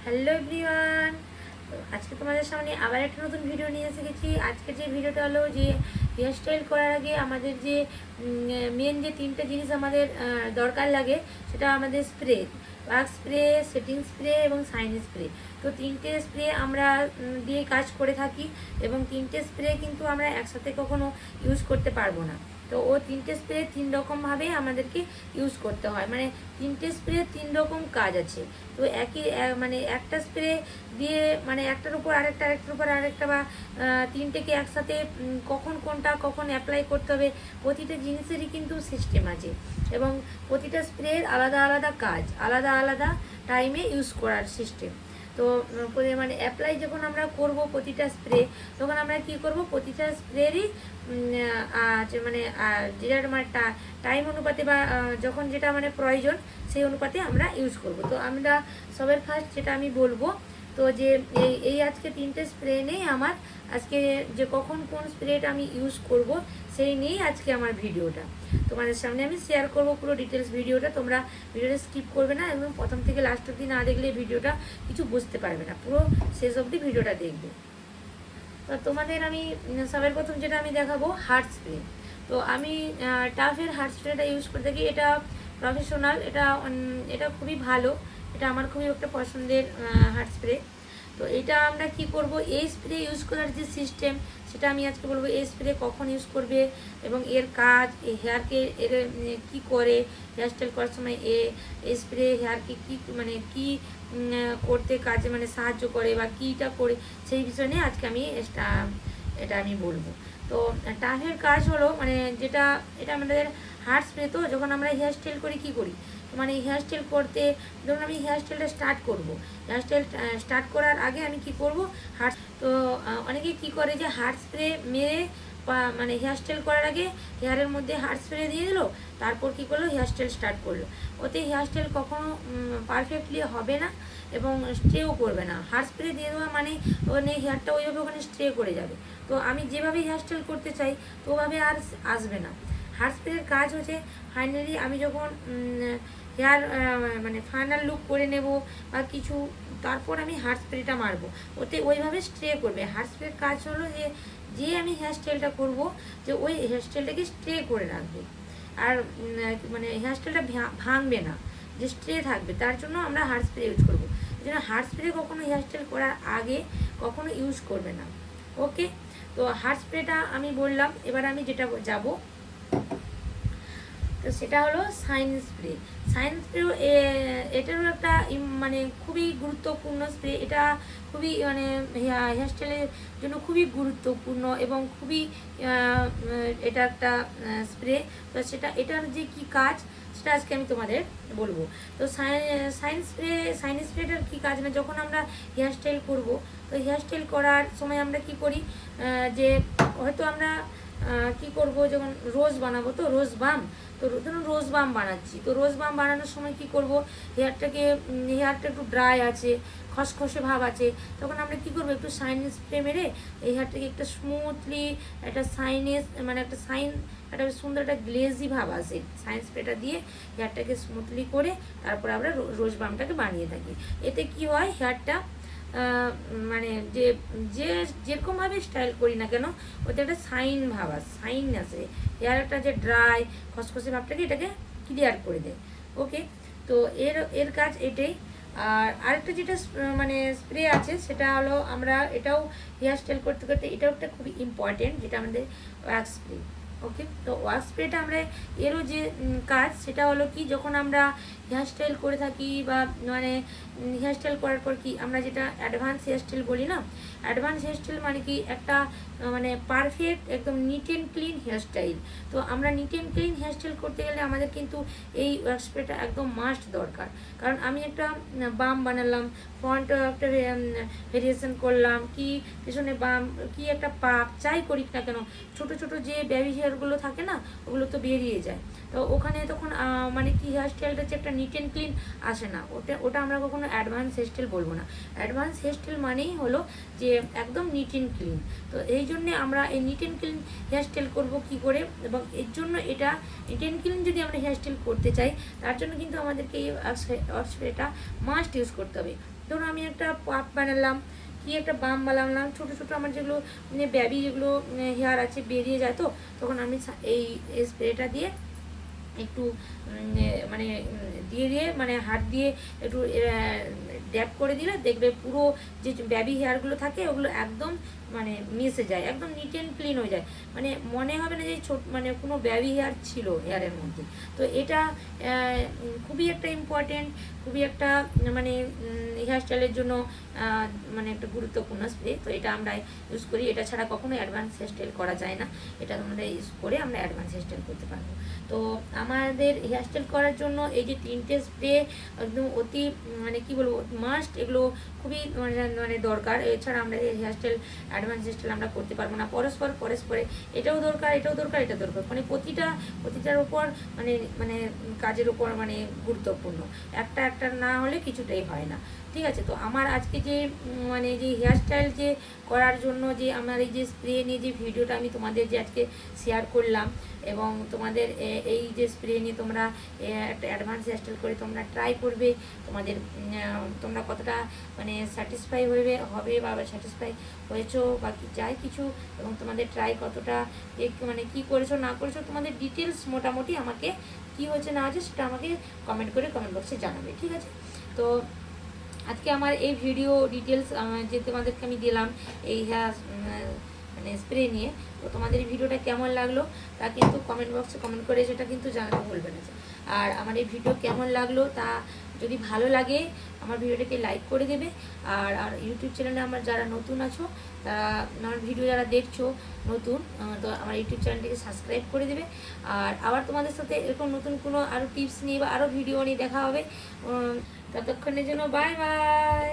Hello everyone. তো আজকে তোমাদের সামনে আবার একটা নতুন ভিডিও নিয়ে এসে গেছি। আজকে যে ভিডিওটা হলো যে হেয়ার স্টাইল করার আগে আমাদের যে মেন যে তিনটে জিনিস আমাদের দরকার লাগে, সেটা আমাদের spray, wax spray, setting spray এবং শাইন স্প্রে। তো তিনটে স্প্রে আমরা দিয়ে কাজ করে থাকি এবং তিনটে স্প্রে কিন্তু আমরা একসাথে কখনো ইউজ করতে পারবো না। তো ও তিনটে স্প্রে তিন রকমভাবে আমাদেরকে ইউজ করতে হয়, মানে তিনটে স্প্রে তিন রকম কাজ আছে। তো মানে একটা স্প্রে দিয়ে মানে একটার উপর আরেকটা, আরেকটার উপর আরেকটা, বা তিনটেকে একসাথে কখন কোনটা কখন অ্যাপ্লাই করতে হবে, প্রতিটা জিনিসেরই কিন্তু সিস্টেম আছে এবং প্রতিটা স্প্রের আলাদা আলাদা কাজ, আলাদা আলাদা টাইমে ইউজ করার সিস্টেম। তো মানে অ্যাপ্লাই যখন আমরা করব প্রতিটা স্প্রে, তখন আমরা কি করব, প্রতিটা স্প্রেরই মানে যেটা মানে টাইম অনুপাতে বা যখন যেটা মানে প্রয়োজন সেই অনুপাতে আমরা ইউজ করব। তো আমরা সবার ফার্স্ট যেটা আমি বলবো, তো যে এই আজকে তিনটে স্প্রে নেই আমার, আজকে যে কখন কোন স্প্রেটা আমি ইউজ করব সেই নিয়েই আজকে আমার ভিডিওটা তোমাদের সামনে আমি শেয়ার করব। পুরো ডিটেলস ভিডিওটা তোমরা ভিডিওটা স্কিপ করবে না, এবং প্রথম থেকে লাস্ট অবধি না দেখলে ভিডিওটা কিছু বুঝতে পারবে না, পুরো শেষ অবধি ভিডিওটা দেখবে। তো তোমাদের আমি সবার প্রথম যেটা আমি দেখাবো হার্ট স্প্রে। তো আমি টাফের হার্ট স্প্রেটা ইউজ করে থাকি। এটা প্রফেশনাল, এটা খুবই ভালো, এটা আমার খুবই একটা পছন্দের হার্ট স্প্রে। তো এটা আমরা কি করব, এই স্প্রে ইউজ করার যে সিস্টেম সেটা আমি আজকে বলবো। এই স্প্রে কখন ইউজ করবে এবং এর কাজ, এই হেয়ারকে এর কী করে, হেয়ার স্টাইল করার সময় এই স্প্রে হেয়ারকে কী মানে কী করতে কাজে মানে সাহায্য করে বা কীটা করে, সেই বিষয় নিয়ে আজকে আমি এটা আমি বলবো। তো টাফের কাজ হলো মানে এটা আমাদের হার্ট স্প্রে। তো যখন আমরা হেয়ার স্টাইল করি কী করি, মানে হেয়ার স্টাইল করতে, ধরুন আমি হেয়ার স্টাইলটা স্টার্ট করব, হেয়ার স্টাইল স্টার্ট করার আগে আমি কি করব, তো অনেকে কি করে যে হার্ট স্প্রে মেরে মানে হেয়ার স্টাইল করার আগে হেয়ারের মধ্যে হার্ট স্প্রে দিয়ে দিল, তারপর কি করলো, হেয়ার স্টাইল স্টার্ট করলো। ওতে হেয়ার স্টাইল কখনো পারফেক্টলি হবে না এবং স্ট্রেও করবে না। হার্ট স্প্রে দিয়ে দেওয়া মানে ওখানে হেয়ারটা ওইভাবে ওখানে স্ট্রে করে যাবে। তো আমি যেভাবে হেয়ার স্টাইল করতে চাই তো ওভাবে আর আসবে না। হার্ট স্প্রের কাজ হচ্ছে ফাইনালি আমি যখন হেয়ার মানে ফাইনাল লুক করে নেব বা কিছু, তারপর আমি হার্ট স্প্রেটা মারবো, ওতে ওইভাবে স্ট্রে করবে। হার্ট স্প্রের কাজ হলো যে আমি হেয়ার স্টাইলটা করবো, যে ওই হেয়ার স্টাইলটাকে স্ট্রে করে রাখবে, আর মানে হেয়ার স্টাইলটা ভাঙবে না, যে স্ট্রে থাকবে। তার জন্য আমরা হার্ট স্প্রে ইউজ করবো। এই জন্য হার্ট স্প্রে কখনো হেয়ার স্টাইল করার আগে কখনো ইউজ করবে না। ওকে, তো হার্ট স্প্রেটা আমি বললাম। এবার আমি যেটা যাব, তো সেটা হলো শাইন স্প্রে। শাইন স্প্রেও এটারও একটা মানে খুবই গুরুত্বপূর্ণ স্প্রে। এটা খুবই মানে হেয়ার স্টাইলের জন্য খুবই গুরুত্বপূর্ণ এবং খুবই এটা একটা স্প্রে। তো এটার যে কি কাজ সেটা আজকে আমি তোমাদের বলবো। তো শাইন স্প্রেটার কী কাজ, না যখন আমরা হেয়ার স্টাইল করবো, তো হেয়ার স্টাইল করার সময় আমরা কি করি, যে হয়তো আমরা কি করব, যখন রোজ বানাবো, তো রোজ বাম, তো ধরুন রোজ বাম বানাচ্ছি, তো রোজ বাম বানানোর সময় কি করব, হেয়ারটা একটু ড্রাই আছে, খসখসে ভাব আছে, তখন আমরা কি করব, একটু শাইন স্প্রে মেরে এই হেয়ারটাকে একটা স্মুথলি একটা মানে একটা একটা সুন্দর একটা গ্লেজি ভাব আসে, শাইন স্প্রেটা দিয়ে হেয়ারটাকে স্মুথলি করে তারপরে আমরা রোজ বামটাকে বানিয়ে থাকি। এতে কি হয়, হেয়ারটা মানে যেরকমভাবে স্টাইল করি না কেন, ওতে একটা শাইন আসে, হেয়ারটা যে ড্রাই খসখসে ভাবটাকে এটাকে ক্লিয়ার করে দেয়। ওকে, তো এর কাজ এটাই। আর আরেকটা যেটা মানে স্প্রে আছে, সেটা হলো আমরা এটাও হেয়ার স্টাইল করতে করতে এটাও একটা খুবই ইম্পর্টেন্ট, যেটা আমাদের ওয়াক্স স্প্রে। ওকে, তো ওয়াক্স স্প্রেটা আমরা এরও যে কাজ সেটা হলো কি, যখন আমরা হেয়ার স্টাইল করে থাকি বা মানে হেয়ার স্টাইল করার পর কি আমরা যেটা অ্যাডভান্স হেয়ার স্টাইল বলি না, অ্যাডভান্স হেয়ার স্টাইল মানে কি একটা মানে পারফেক্ট একদম neat and clean hair style. তো আমরা neat and clean hair style করতে গেলে আমাদের কিন্তু এই ওয়াক্স স্প্রেটা একদম মাস্ট দরকার। কারণ আমি একটা বাম বানালাম, ফ্রন্ট একটা ভেরিয়েশন করলাম, কি পেছনে বাম, কি একটা পাক যাই করি না কেন, ছোট ছোট যে বেবি হেয়ারগুলো থাকে না, ওগুলো তো বেরিয়ে যায়। তো ওখানে তখন মানে কি হেয়ার স্টাইলটা হচ্ছে একটা নিট অ্যান্ড ক্লিন আসে না, ওটা আমরা কখনো অ্যাডভান্স হেয়ার স্টাইল বলবো না। অ্যাডভান্স হেয়ার স্টাইল মানেই হলো যে একদম নিট অ্যান্ড ক্লিন। তো এই জন্যে আমরা এই neat and clean hair style করবো কী করে, এবং এর জন্য এটা নিট অ্যান্ড ক্লিন যদি আমরা হেয়ার স্টাইল করতে চাই, তার জন্য কিন্তু আমাদেরকে এই ওয়াক্স স্প্রেটা মাস্ট ইউজ করতে হবে। ধরুন আমি একটা পাপ বানালাম, কি একটা বাম বানালাম, ছোটো ছোটো আমার যেগুলো মানে ব্যাবি যেগুলো হেয়ার আছে বেরিয়ে যায়, তো তখন আমি এই স্প্রেটা দিয়ে একটু মানে দিয়ে দিয়ে মানে হাত দিয়ে একটু ড্যাপ করে দিলে দেখবে পুরো যে বেবি হেয়ারগুলো থাকে ওগুলো একদম মানে মিশে যায়, একদম নিট অ্যান্ড ক্লিন হয়ে যায়, মানে মনে হবে না যে ছোট মানে কোনো বেবি হেয়ার ছিল হেয়ারের মধ্যে। তো এটা খুবই একটা ইম্পর্টেন্ট, খুবই একটা মানে হেয়ার স্টাইলের জন্য মানে একটা গুরুত্বপূর্ণ স্প্রে। তো এটা আমরা ইউজ করি, এটা ছাড়া কখনো অ্যাডভান্স হেয়ার স্টাইল করা যায় না, এটা আমরা ইউজ করে আমরা অ্যাডভান্স হেয়ার স্টাইল করতে পারবো। তো আমাদের হেয়ার স্টাইল করার জন্য এই যে 3টে স্প্রে একদম অতি মানে কি বলবো মাস্ট, এগুলো খুবই মানে দরকার। এছাড়া আমরা hair style advance hair style আমরা করতে পারবো না। পরস্পরে এটাও দরকার, এটাও দরকার, এটা দরকার, মানে প্রতিটার উপর মানে মানে কাজের উপর মানে গুরুত্বপূর্ণ, একটা না হলে কিছুটাই হয় না। ঠিক আছে, তো আমার আজকে যে মানে যে হেয়ার স্টাইল যে করার জন্য যে আমার এই যে স্প্রে নিয়ে যে ভিডিওটা আমি তোমাদের যে আজকে শেয়ার করলাম, এবং তোমাদের এই যে স্প্রে নিয়ে তোমরা একটা অ্যাডভান্স হেয়ার স্টাইল করে তোমরা ট্রাই করবে, তোমাদের তোমরা কতটা মানে স্যাটিসফাই হবে বা স্যাটিসফাই হয়েছো বা যাই কিছু, এবং তোমাদের ট্রাই কতটা মানে কি করেছো না করেছো, তোমাদের ডিটেলস মোটামুটি আমাকে কি হয়েছে না হয়েছে সেটা আমাকে কমেন্ট বক্সে জানাবে। ঠিক আছে, তো আজকে আমার এই ভিডিও ডিটেলস যে তোমাদেরকে আমি দিলাম এই হেয়ার মানে স্প্রে নিয়ে, তো তোমাদের এই ভিডিওটা কেমন লাগলো তা কিন্তু কমেন্ট বক্সে কমেন্ট করে সেটা কিন্তু জানাতে ভুলবে না। আর আমার এই ভিডিও কেমন লাগলো তা যদি ভালো লাগে আমার ভিডিওটাকে লাইক করে দেবে, আর ইউটিউব চ্যানেলে আমার যারা নতুন আছো তারা আমার ভিডিও যারা দেখছো নতুন, তো আমার ইউটিউব চ্যানেলটিকে সাবস্ক্রাইব করে দেবে। আর আবার তোমাদের সাথে এরকম নতুন কোনো আরও টিপস নিয়ে বা আরও ভিডিও নিয়ে দেখা হবে। ততক্ষণের জন্য বাই বাই।